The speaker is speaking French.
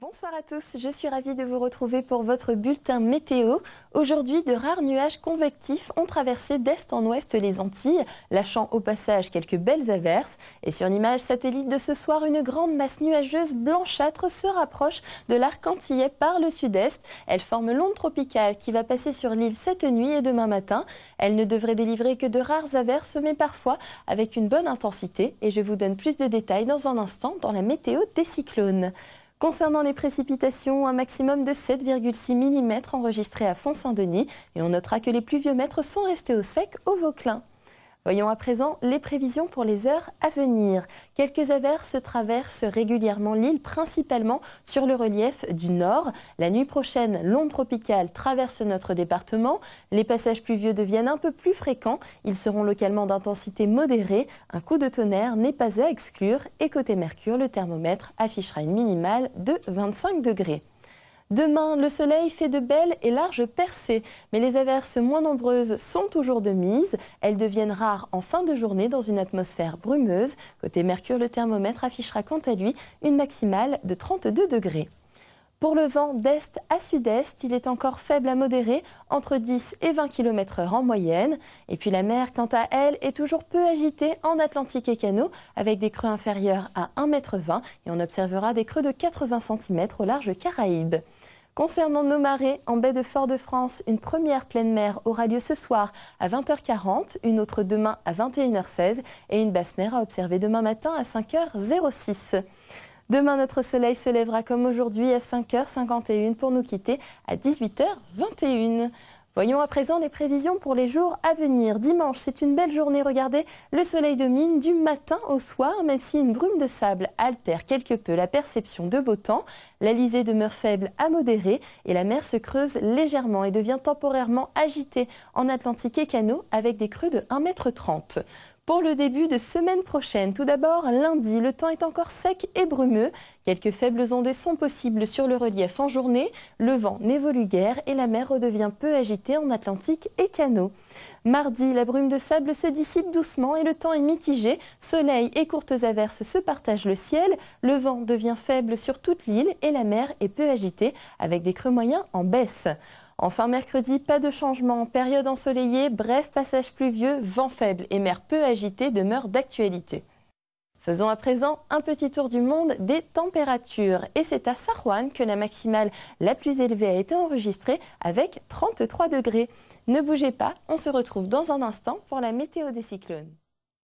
Bonsoir à tous, je suis ravie de vous retrouver pour votre bulletin météo. Aujourd'hui, de rares nuages convectifs ont traversé d'est en ouest les Antilles, lâchant au passage quelques belles averses. Et sur l'image satellite de ce soir, une grande masse nuageuse blanchâtre se rapproche de l'arc antillais par le sud-est. Elle forme l'onde tropicale qui va passer sur l'île cette nuit et demain matin. Elle ne devrait délivrer que de rares averses, mais parfois avec une bonne intensité. Et je vous donne plus de détails dans un instant dans la météo des cyclones. Concernant les précipitations, un maximum de 7,6 mm enregistré à Font-Saint-Denis et on notera que les pluviomètres sont restés au sec au Vauclin. Voyons à présent les prévisions pour les heures à venir. Quelques averses traversent régulièrement l'île, principalement sur le relief du nord. La nuit prochaine, l'onde tropicale traverse notre département. Les passages pluvieux deviennent un peu plus fréquents. Ils seront localement d'intensité modérée. Un coup de tonnerre n'est pas à exclure. Et côté Mercure, le thermomètre affichera une minimale de 25 degrés. Demain, le soleil fait de belles et larges percées, mais les averses moins nombreuses sont toujours de mise. Elles deviennent rares en fin de journée dans une atmosphère brumeuse. Côté Mercure, le thermomètre affichera quant à lui une maximale de 32 degrés. Pour le vent d'est à sud-est, il est encore faible à modéré, entre 10 et 20 km/h en moyenne. Et puis la mer, quant à elle, est toujours peu agitée en Atlantique et Canaux, avec des creux inférieurs à 1,20 m et on observera des creux de 80 cm au large Caraïbes. Concernant nos marées, en baie de Fort-de-France, une première pleine mer aura lieu ce soir à 20h40, une autre demain à 21h16 et une basse mer à observer demain matin à 5h06. Demain, notre soleil se lèvera comme aujourd'hui à 5h51 pour nous quitter à 18h21. Voyons à présent les prévisions pour les jours à venir. Dimanche, c'est une belle journée. Regardez, le soleil domine du matin au soir, même si une brume de sable altère quelque peu la perception de beau temps. L'alizé demeure faible à modérée et la mer se creuse légèrement et devient temporairement agitée en Atlantique et Canaux avec des creux de 1,30 m. Pour le début de semaine prochaine, tout d'abord lundi, le temps est encore sec et brumeux. Quelques faibles ondées sont possibles sur le relief en journée. Le vent n'évolue guère et la mer redevient peu agitée en Atlantique et Canaux. Mardi, la brume de sable se dissipe doucement et le temps est mitigé. Soleil et courtes averses se partagent le ciel. Le vent devient faible sur toute l'île et la mer est peu agitée avec des creux moyens en baisse. Enfin, mercredi, pas de changement. Période ensoleillée, bref passage pluvieux, vent faible et mer peu agitée demeurent d'actualité. Faisons à présent un petit tour du monde des températures. Et c'est à Sarouane que la maximale la plus élevée a été enregistrée avec 33 degrés. Ne bougez pas, on se retrouve dans un instant pour la météo des cyclones.